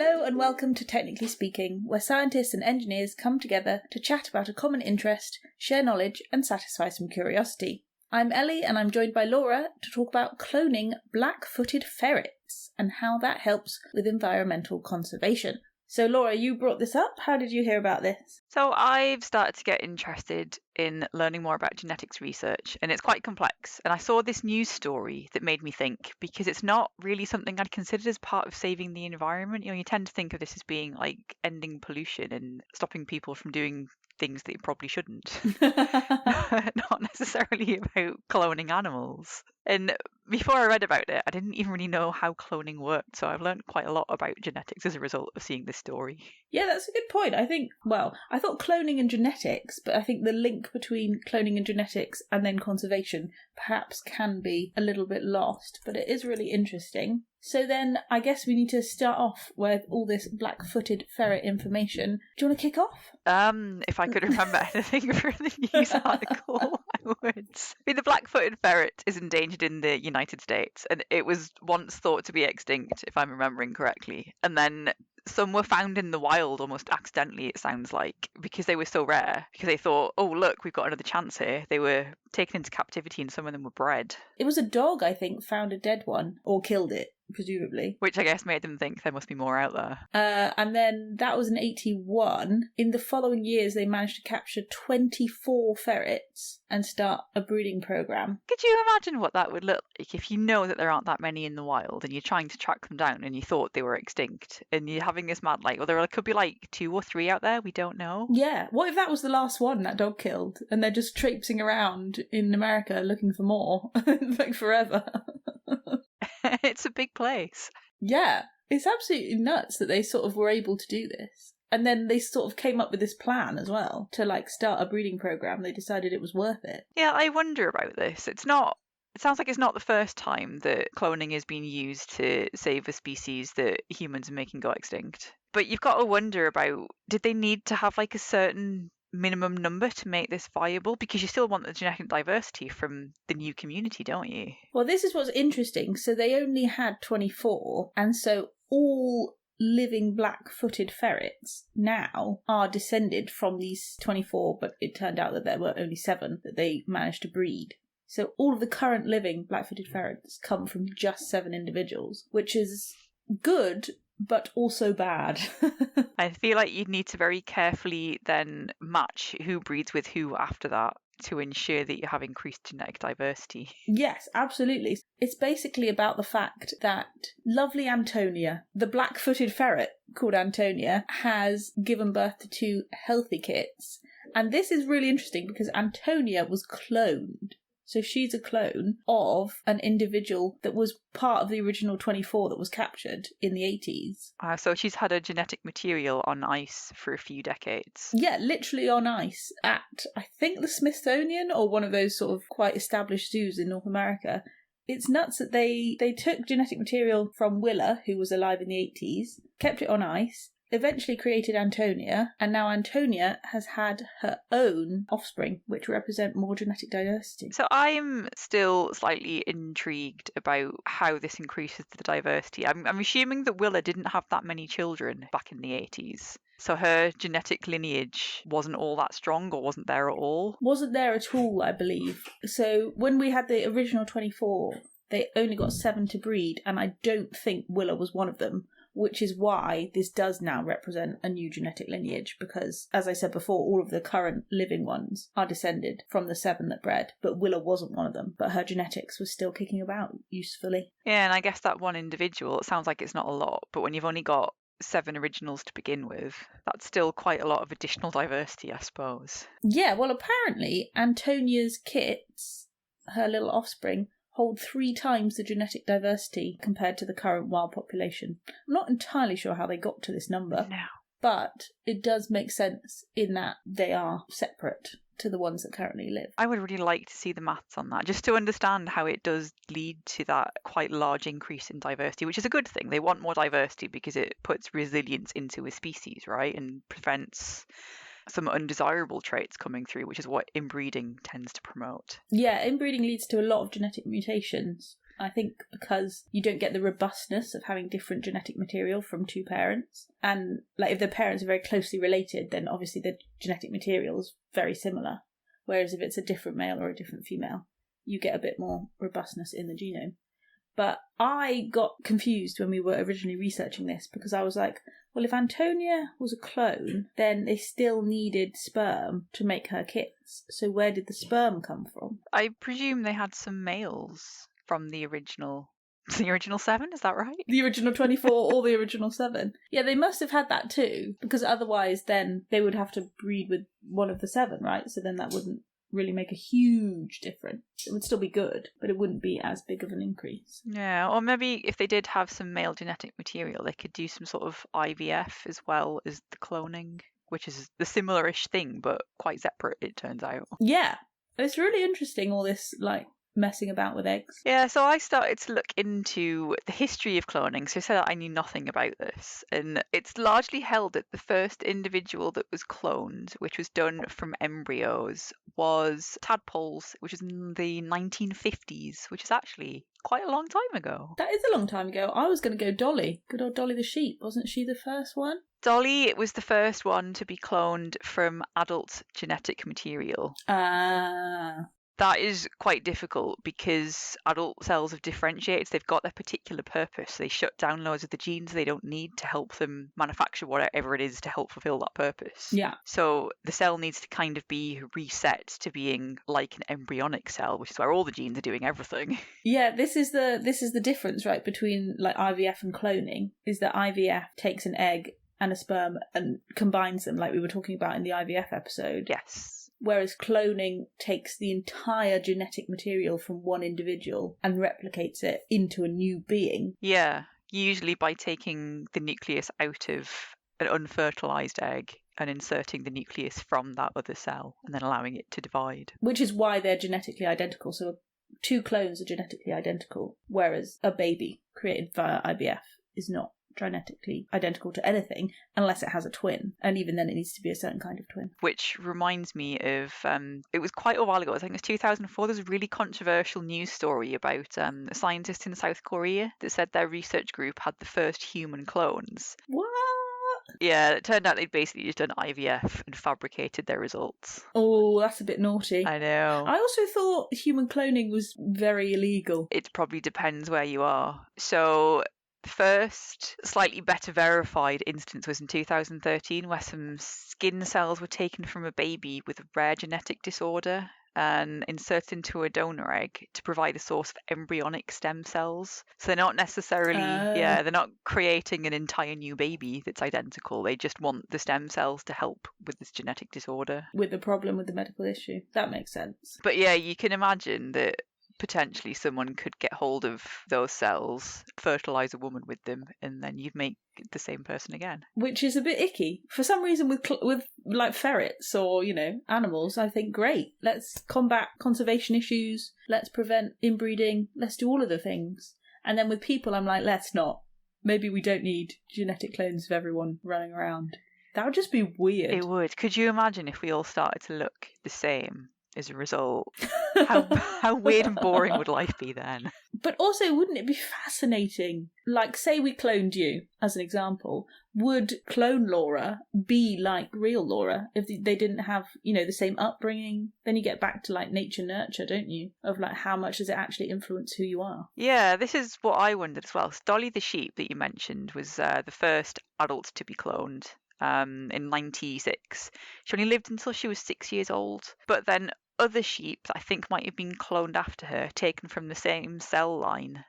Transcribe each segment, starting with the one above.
Hello and welcome to Technically Speaking, where scientists and engineers come together to chat about a common interest, share knowledge and satisfy some curiosity. I'm Ellie and I'm joined by Laura to talk about cloning black-footed ferrets and how that helps with environmental conservation. So Laura, you brought this up. How did you hear about this? So I've started to get interested in learning more about genetics research, and it's quite complex. And I saw this news story that made me think, because it's not really something I'd considered as part of saving the environment. You tend to think of this as being like ending pollution and stopping people from doing things that you probably shouldn't. Not necessarily about cloning animals. And before I read about it, I didn't even really know how cloning worked. So I've learned quite a lot about genetics as a result of seeing this story. Yeah, that's a good point. I thought cloning and genetics, but I think the link between cloning and genetics and then conservation perhaps can be a little bit lost, but it is really interesting. So then I guess we need to start off with all this black-footed ferret information. Do you want to kick off? If I could remember anything from the news article, I would. The black-footed ferret is endangered in the United States, and it was once thought to be extinct, if I'm remembering correctly. And then some were found in the wild almost accidentally, it sounds like, because they were so rare. Because they thought, oh, look, we've got another chance here. They were taken into captivity and some of them were bred. It was a dog, I think, found a dead one, or killed it, presumably. Which I guess made them think there must be more out there. And then that was in 1981. In the following years, they managed to capture 24 ferrets and start a breeding program. Could you imagine what that would look like if you know that there aren't that many in the wild and you're trying to track them down and you thought they were extinct and you're having this mad, there could be 2 or 3 out there, we don't know. Yeah, what if that was the last one that dog killed and they're just traipsing around in America looking for more, forever? It's a big place. Yeah, it's absolutely nuts that they sort of were able to do this. And then they sort of came up with this plan as well to start a breeding program. They decided it was worth it. Yeah, I wonder about this. It sounds like it's not the first time that cloning is being used to save a species that humans are making go extinct. But you've got to wonder about, did they need to have a certain minimum number to make this viable? Because you still want the genetic diversity from the new community, don't you? Well, this is what's interesting. So they only had 24, and so all living black-footed ferrets now are descended from these 24, but it turned out that there were only 7 that they managed to breed. So all of the current living black-footed ferrets come from just 7 individuals, which is good, but also bad. I feel like you'd need to very carefully then match who breeds with who after that to ensure that you have increased genetic diversity. Yes, absolutely. It's basically about the fact that lovely Antonia, the black-footed ferret called Antonia, has given birth to 2 healthy kits. And this is really interesting because Antonia was cloned. So she's a clone of an individual that was part of the original 24 that was captured in the 80s. So she's had her genetic material on ice for a few decades. Yeah, literally on ice at, I think, the Smithsonian or one of those sort of quite established zoos in North America. It's nuts that they took genetic material from Willa, who was alive in the 80s, kept it on ice, eventually created Antonia, and now Antonia has had her own offspring, which represent more genetic diversity. So I'm still slightly intrigued about how this increases the diversity. I'm assuming that Willa didn't have that many children back in the 80s. So her genetic lineage wasn't all that strong, or wasn't there at all? Wasn't there at all, I believe. So when we had the original 24, they only got 7 to breed, and I don't think Willa was one of them. Which is why this does now represent a new genetic lineage, because, as I said before, all of the current living ones are descended from the 7 that bred, but Willa wasn't one of them, but her genetics was still kicking about usefully. Yeah, and I guess that one individual, it sounds like it's not a lot, but when you've only got 7 originals to begin with, that's still quite a lot of additional diversity, I suppose. Yeah, well, apparently Antonia's kits, her little offspring, hold 3 times the genetic diversity compared to the current wild population. I'm not entirely sure how they got to this number, No. But it does make sense in that they are separate to the ones that currently live. I would really like to see the maths on that, just to understand how it does lead to that quite large increase in diversity, which is a good thing. They want more diversity because it puts resilience into a species, right, and prevents some undesirable traits coming through, which is what inbreeding tends to promote. Yeah, inbreeding leads to a lot of genetic mutations. I think because you don't get the robustness of having different genetic material from two parents. And like if the parents are very closely related, then obviously the genetic material is very similar. Whereas if it's a different male or a different female, you get a bit more robustness in the genome. But I got confused when we were originally researching this because I was like, well, if Antonia was a clone, then they still needed sperm to make her kids. So where did the sperm come from? I presume they had some males from the original 7, is that right? The original 24 or the original 7. Yeah, they must have had that too, because otherwise then they would have to breed with one of the 7, right? So then that wouldn't really make a huge difference. It would still be good, but it wouldn't be as big of an increase. Yeah, or maybe if they did have some male genetic material, they could do some sort of IVF as well as the cloning, which is the similar-ish thing, but quite separate, it turns out. Yeah, it's really interesting, all this, like, messing about with eggs. Yeah, so I started to look into the history of cloning. So I said I knew nothing about this. And it's largely held that the first individual that was cloned, which was done from embryos, was tadpoles, which was in the 1950s, which is actually quite a long time ago. That is a long time ago. I was going to go Dolly. Good old Dolly the sheep. Wasn't she the first one? Dolly was the first one to be cloned from adult genetic material. That is quite difficult because adult cells have differentiated. They've got their particular purpose. They shut down loads of the genes they don't need to help them manufacture whatever it is to help fulfill that purpose. Yeah. So the cell needs to kind of be reset to being like an embryonic cell, which is where all the genes are doing everything. Yeah, this is the difference, right, between like IVF and cloning, is that IVF takes an egg and a sperm and combines them, like we were talking about in the IVF episode. Yes. Whereas cloning takes the entire genetic material from one individual and replicates it into a new being. Yeah, usually by taking the nucleus out of an unfertilized egg and inserting the nucleus from that other cell and then allowing it to divide. Which is why they're genetically identical. So 2 clones are genetically identical, whereas a baby created via IVF is not genetically identical to anything unless it has a twin, and even then it needs to be a certain kind of twin. Which reminds me of it was quite a while ago, I think it was 2004, there's a really controversial news story about a scientist in South Korea that said their research group had the first human clones. What? Yeah, it turned out they'd basically just done IVF and fabricated their results. Oh, that's a bit naughty. I know. I also thought human cloning was very illegal. It probably depends where you are. So the first slightly better verified instance was in 2013, where some skin cells were taken from a baby with a rare genetic disorder and inserted into a donor egg to provide a source of embryonic stem cells. So they're not necessarily, they're not creating an entire new baby that's identical. They just want the stem cells to help with this genetic disorder. With the problem with the medical issue. That makes sense. But yeah, you can imagine that potentially someone could get hold of those cells, fertilize a woman with them, and then you'd make the same person again. Which is a bit icky. For some reason with like ferrets or, animals, I think great. Let's combat conservation issues. Let's prevent inbreeding. Let's do all of the things. And then with people, I'm like, let's not. Maybe we don't need genetic clones of everyone running around. That would just be weird. It would. Could you imagine if we all started to look the same as a result? How weird and boring would life be then? But also, wouldn't it be fascinating? Like, say we cloned you, as an example. Would clone Laura be like real Laura if they didn't have, the same upbringing? Then you get back to, like, nature nurture, don't you? Of, like, how much does it actually influence who you are? Yeah, this is what I wondered as well. So Dolly the sheep that you mentioned was the first adult to be cloned. In 96. She only lived until she was 6 years old. But then other sheep that I think might have been cloned after her, taken from the same cell line,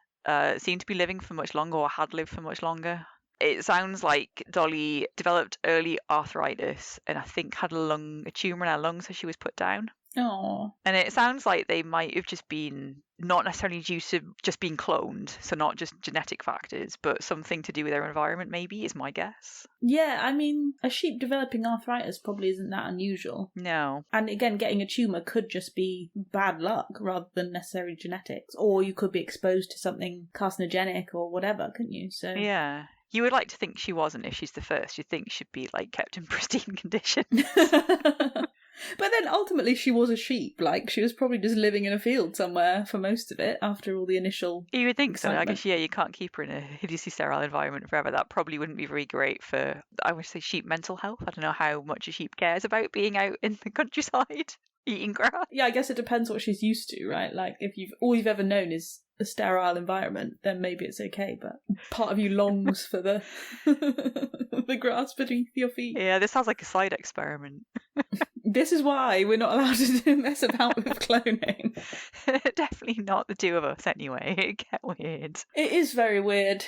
seem to be living for much longer or had lived for much longer. It sounds like Dolly developed early arthritis and I think had a tumour in her lung, so she was put down. Oh. And it sounds like they might have just been not necessarily due to just being cloned, so not just genetic factors, but something to do with their environment, maybe, is my guess. Yeah, I mean, a sheep developing arthritis probably isn't that unusual. No. And again, getting a tumour could just be bad luck rather than necessarily genetics. Or you could be exposed to something carcinogenic or whatever, couldn't you? So yeah. You would like to think she wasn't if she's the first. You'd think she'd be, like, kept in pristine condition. But then ultimately she was a sheep. Like, she was probably just living in a field somewhere for most of it after all the initial You would think so. I excitement. guess, yeah, you can't keep her in a hideously sterile environment forever. That probably wouldn't be very great for, I would say, sheep mental health. I don't know how much a sheep cares about being out in the countryside eating grass. Yeah, I guess it depends what she's used to, right? Like, if all you've ever known is a sterile environment, then maybe it's okay, but part of you longs for the the grass beneath your feet. Yeah, this sounds like a side experiment. This is why we're not allowed to mess about with cloning. Definitely not the two of us anyway. It'd get weird. It is very weird,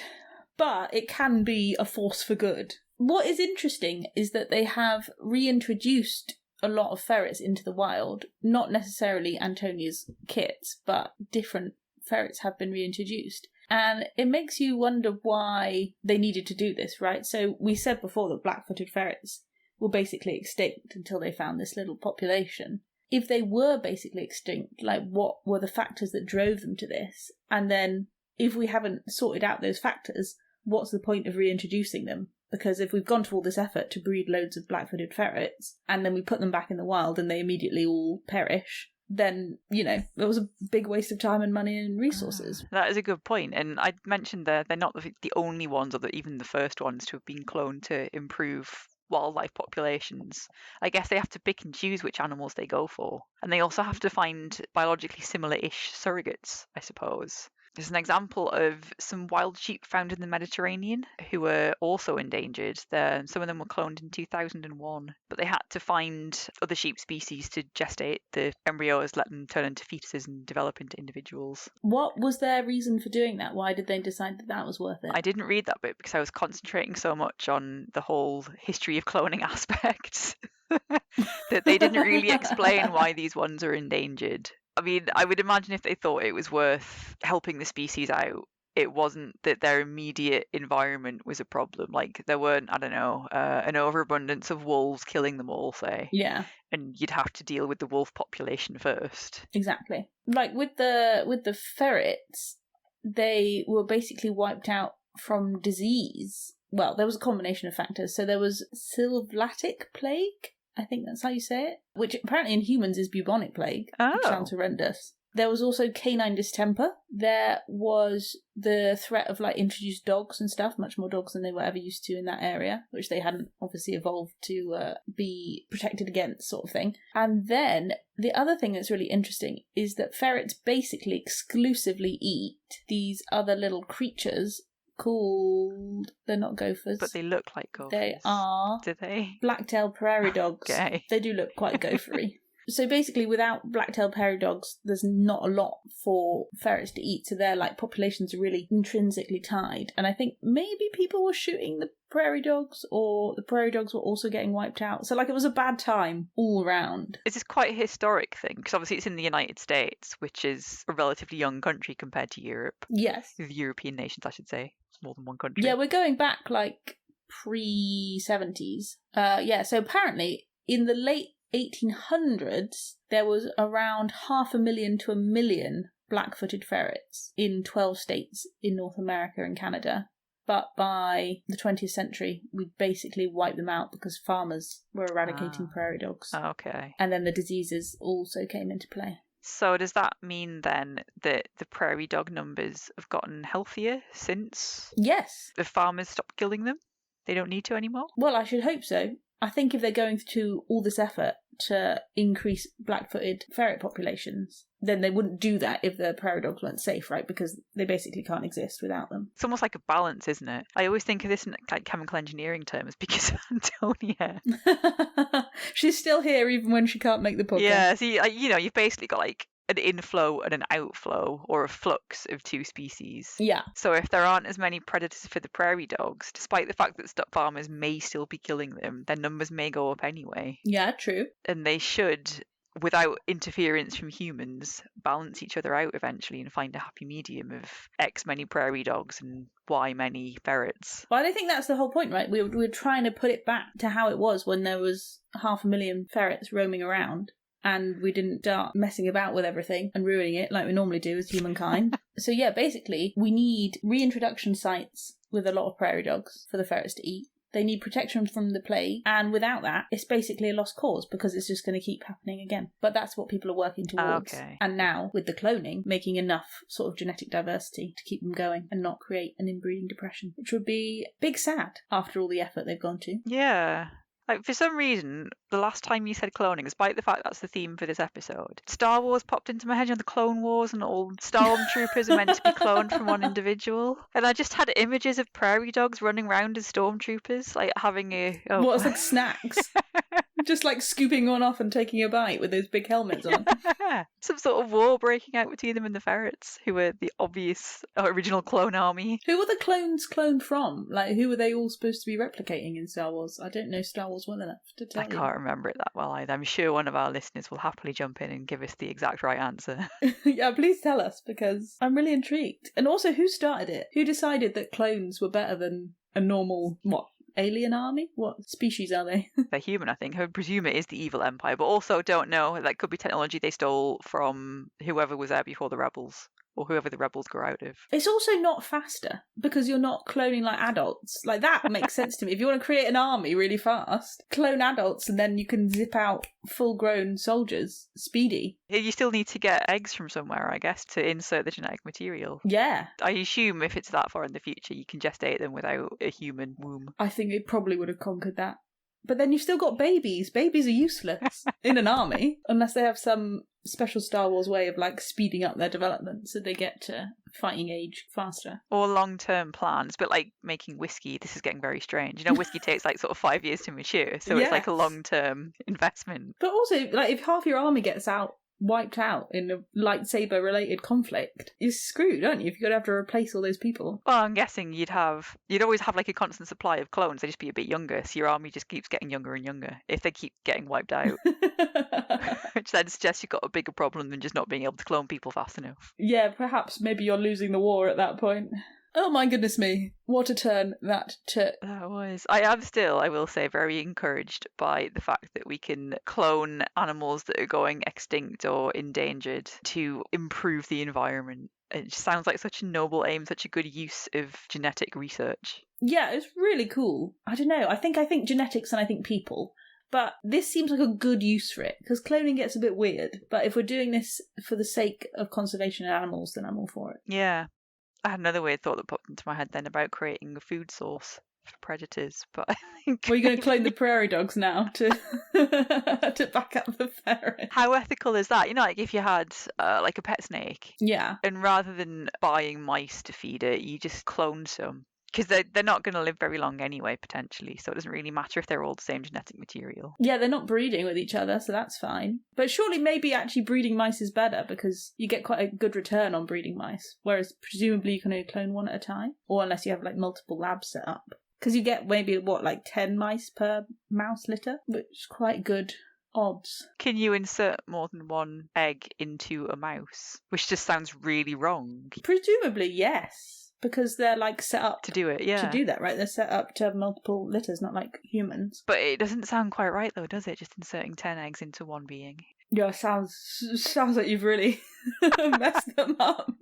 but it can be a force for good. What is interesting is that they have reintroduced a lot of ferrets into the wild, not necessarily Antonia's kits, but different ferrets have been reintroduced. And it makes you wonder why they needed to do this, right? So we said before that black-footed ferrets were basically extinct until they found this little population. If they were basically extinct, like, what were the factors that drove them to this? And then if we haven't sorted out those factors, what's the point of reintroducing them? Because if we've gone to all this effort to breed loads of black-footed ferrets and then we put them back in the wild and they immediately all perish, then, you know, it was a big waste of time and money and resources. That is a good point. And I mentioned they're not the only ones, or even the first ones to have been cloned to improve wildlife populations. I guess they have to pick and choose which animals they go for. And they also have to find biologically similar-ish surrogates, I suppose. There's an example of some wild sheep found in the Mediterranean who were also endangered. Some of them were cloned in 2001, but they had to find other sheep species to gestate the embryos, let them turn into fetuses and develop into individuals. What was their reason for doing that? Why did they decide that that was worth it? I didn't read that bit because I was concentrating so much on the whole history of cloning aspect that they didn't really explain why these ones are endangered. I mean, I would imagine if they thought it was worth helping the species out, it wasn't that their immediate environment was a problem. Like, there weren't, I don't know, an overabundance of wolves killing them all, say. Yeah. And you'd have to deal with the wolf population first. Exactly. Like, with the ferrets, they were basically wiped out from disease. Well, there was a combination of factors. So there was sylvatic plague, I think that's how you say it, which apparently in humans is bubonic plague, which sounds horrendous. There was also canine distemper. There was the threat of, like, introduced dogs and stuff, much more dogs than they were ever used to in that area, which they hadn't obviously evolved to be protected against, sort of thing. And then the other thing that's really interesting is that ferrets basically exclusively eat these other little creatures called, they're not gophers, but they look like gophers. They are. Do they? Black-tailed prairie dogs. Okay. They do look quite gophery. So basically, without black-tailed prairie dogs, there's not a lot for ferrets to eat. So their, like, populations are really intrinsically tied. And I think maybe people were shooting the prairie dogs, or the prairie dogs were also getting wiped out. So, like, it was a bad time all around. This is quite a historic thing, because obviously it's in the United States, which is a relatively young country compared to Europe. Yes. The European nations, I should say. More than one country. Yeah, we're going back, like, pre-70s. So apparently, in the late 1800s, there was around 500,000 to 1 million black-footed ferrets in 12 states in North America and Canada. But by the 20th century, we basically wiped them out because farmers were eradicating prairie dogs. Okay. And then the diseases also came into play. So does that mean then that the prairie dog numbers have gotten healthier since Yes. the farmers stopped killing them? They don't need to anymore? Well, I should hope so. I think if they're going to all this effort to increase black-footed ferret populations, then they wouldn't do that if the prairie dogs weren't safe, right? Because they basically can't exist without them. It's almost like a balance, isn't it? I always think of this in, like, chemical engineering terms because of Antonia. She's still here even when she can't make the podcast. Yeah, see, you've basically got, like, an inflow and an outflow, or a flux of two species. Yeah. So if there aren't as many predators for the prairie dogs, despite the fact that farmers may still be killing them, their numbers may go up anyway. Yeah, true. And they should, without interference from humans, balance each other out eventually and find a happy medium of X many prairie dogs and Y many ferrets. Well, I think that's the whole point, right? We're trying to put it back to how it was when there was 500,000 ferrets roaming around. And we didn't start messing about with everything and ruining it like we normally do as humankind. So yeah, basically, we need reintroduction sites with a lot of prairie dogs for the ferrets to eat. They need protection from the plague, and without that, it's basically a lost cause because it's just going to keep happening again. But that's what people are working towards. Okay. And now, with the cloning, making enough sort of genetic diversity to keep them going and not create an inbreeding depression, which would be big sad after all the effort they've gone to. Yeah. Like, for some reason, the last time you said cloning, despite the fact that's the theme for this episode, Star Wars popped into my head, the Clone Wars, and all stormtroopers are meant to be cloned from one individual. And I just had images of prairie dogs running around as stormtroopers, like having a... Oh. What, it's like snacks? Just like scooping one off and taking a bite with those big helmets on. Yeah. Some sort of war breaking out between them and the ferrets, who were the obvious original clone army. Who were the clones cloned from? Like, who were they all supposed to be replicating in Star Wars? I don't know Star Wars well enough to tell you. I can't remember it that well either. I'm sure one of our listeners will happily jump in and give us the exact right answer. Yeah, please tell us, because I'm really intrigued. And also, who started it? Who decided that clones were better than a normal, alien army? What species are they? They're human, I think. I would presume it is the evil empire, but also don't know. That could be technology they stole from whoever was there before the rebels, or whoever the rebels grew out of. It's also not faster, because you're not cloning like adults. Like, that makes sense to me. If you want to create an army really fast, clone adults and then you can zip out full-grown soldiers. Speedy. You still need to get eggs from somewhere, I guess, to insert the genetic material. Yeah. I assume if it's that far in the future, you can gestate them without a human womb. I think it probably would have conquered that. But then you've still got babies. Babies are useless in an army, unless they have some special Star Wars way of, like, speeding up their development so they get to fighting age faster. Or long-term plans, but like making whiskey, this is getting very strange. Whiskey takes like sort of 5 years to mature, so It's like a long-term investment. But also, like, if half your army gets wiped out in a lightsaber-related conflict, you're screwed, aren't you? If you're going to have to replace all those people. Well, I'm guessing you'd always have like a constant supply of clones. They'd just be a bit younger, so your army just keeps getting younger and younger if they keep getting wiped out. Which then suggests you've got a bigger problem than just not being able to clone people fast enough. Yeah, perhaps maybe you're losing the war at that point. Oh my goodness me, what a turn that took. That was. I am still, I will say, very encouraged by the fact that we can clone animals that are going extinct or endangered to improve the environment. It just sounds like such a noble aim, such a good use of genetic research. Yeah, it's really cool. I don't know, I think genetics and I think people. But this seems like a good use for it, because cloning gets a bit weird. But if we're doing this for the sake of conservation of animals, then I'm all for it. Yeah. I had another weird thought that popped into my head then about creating a food source for predators, but I think... Well, you're going to clone the prairie dogs now to to back up the ferret. How ethical is that? Like if you had like a pet snake. Yeah. And rather than buying mice to feed it, you just cloned some. Because they're not going to live very long anyway, potentially, so it doesn't really matter if they're all the same genetic material. Yeah, they're not breeding with each other, so that's fine. But surely maybe actually breeding mice is better, because you get quite a good return on breeding mice, whereas presumably you can only clone one at a time, or unless you have like multiple labs set up. Because you get maybe, 10 mice per mouse litter, which is quite good odds. Can you insert more than one egg into a mouse? Which just sounds really wrong. Presumably, yes. Because they're like set up to do it, yeah. To do that, right? They're set up to have multiple litters, not like humans. But it doesn't sound quite right, though, does it? Just inserting 10 eggs into one being. Yeah, sounds like you've really messed them up.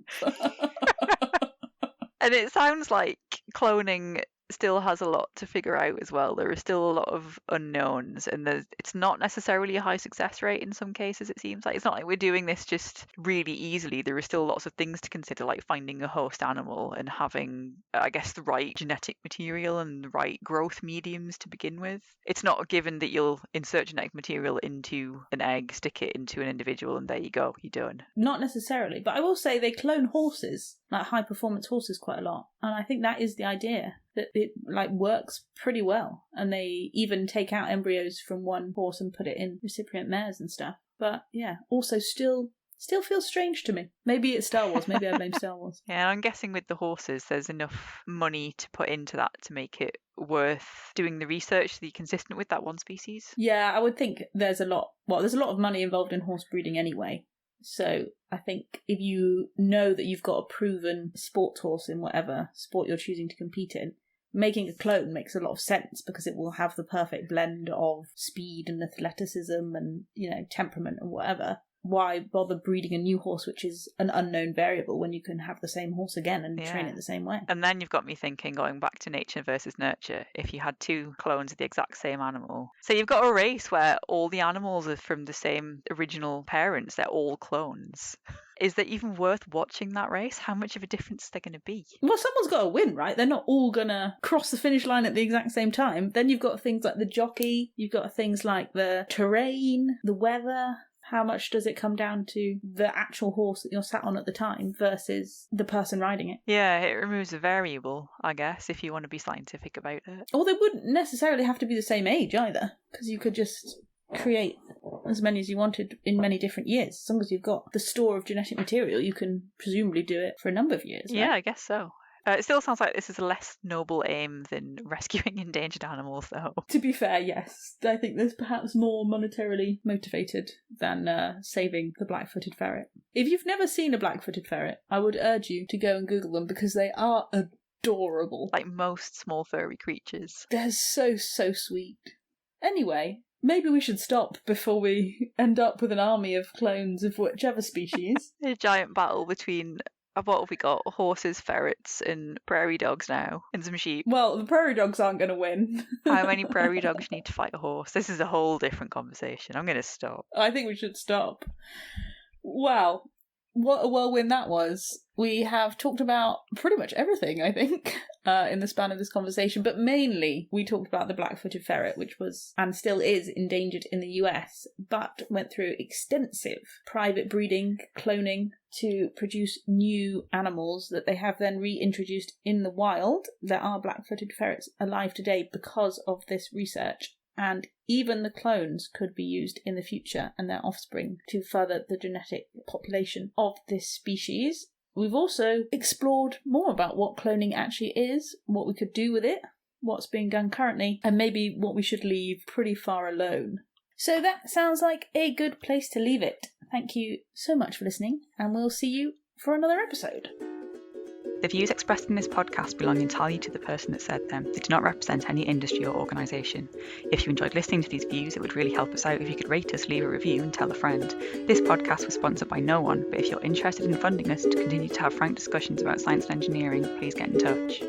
And it sounds like cloning still has a lot to figure out as well. There are still a lot of unknowns, and it's not necessarily a high success rate in some cases, it seems like. It's not like we're doing this just really easily. There are still lots of things to consider, like finding a host animal and having, I guess, the right genetic material and the right growth mediums to begin with. It's not a given that you'll insert genetic material into an egg, stick it into an individual, and there you go, you're done. Not necessarily, but I will say they clone horses, like high performance horses, quite a lot. And I think that is the idea, that it works pretty well. And they even take out embryos from one horse and put it in recipient mares and stuff. But yeah, also still feels strange to me. Maybe it's Star Wars. Maybe I blame Star Wars. Yeah, I'm guessing with the horses, there's enough money to put into that to make it worth doing the research to be consistent with that one species. Yeah, I would think there's a lot of money involved in horse breeding anyway. So I think if you know that you've got a proven sports horse in whatever sport you're choosing to compete in, making a clone makes a lot of sense, because it will have the perfect blend of speed and athleticism and, temperament and whatever. why bother breeding a new horse, which is an unknown variable, when you can have the same horse again and train it the same way? And then you've got me thinking, going back to nature versus nurture, if you had two clones of the exact same animal. So you've got a race where all the animals are from the same original parents, they're all clones. Is that even worth watching that race? How much of a difference is there going to be? Well, someone's got to win, right? They're not all going to cross the finish line at the exact same time. Then you've got things like the jockey, you've got things like the terrain, the weather. How much does it come down to the actual horse that you're sat on at the time versus the person riding it? Yeah, it removes a variable, I guess, if you want to be scientific about it. Or they wouldn't necessarily have to be the same age either, because you could just create as many as you wanted in many different years. As long as you've got the store of genetic material, you can presumably do it for a number of years. Right? Yeah, I guess so. It still sounds like this is a less noble aim than rescuing endangered animals, though. To be fair, yes. I think there's perhaps more monetarily motivated than saving the black-footed ferret. If you've never seen a black-footed ferret, I would urge you to go and Google them because they are adorable. Like most small furry creatures. They're so, so sweet. Anyway, maybe we should stop before we end up with an army of clones of whichever species. A giant battle between... What have we got? Horses, ferrets, and prairie dogs now, and some sheep. Well, the prairie dogs aren't going to win. How many prairie dogs need to fight a horse? This is a whole different conversation. I'm going to stop. I think we should stop. Wow. What a whirlwind that was. We have talked about pretty much everything, I think, in the span of this conversation, but mainly we talked about the black-footed ferret, which was and still is endangered in the US, but went through extensive private breeding, cloning, to produce new animals that they have then reintroduced in the wild. There are black-footed ferrets alive today because of this research. And even the clones could be used in the future and their offspring to further the genetic population of this species. We've also explored more about what cloning actually is, what we could do with it, what's being done currently, and maybe what we should leave pretty far alone. So that sounds like a good place to leave it. Thank you so much for listening, and we'll see you for another episode. The views expressed in this podcast belong entirely to the person that said them. They do not represent any industry or organisation. If you enjoyed listening to these views, it would really help us out if you could rate us, leave a review and tell a friend. This podcast was sponsored by no one, but if you're interested in funding us to continue to have frank discussions about science and engineering, please get in touch.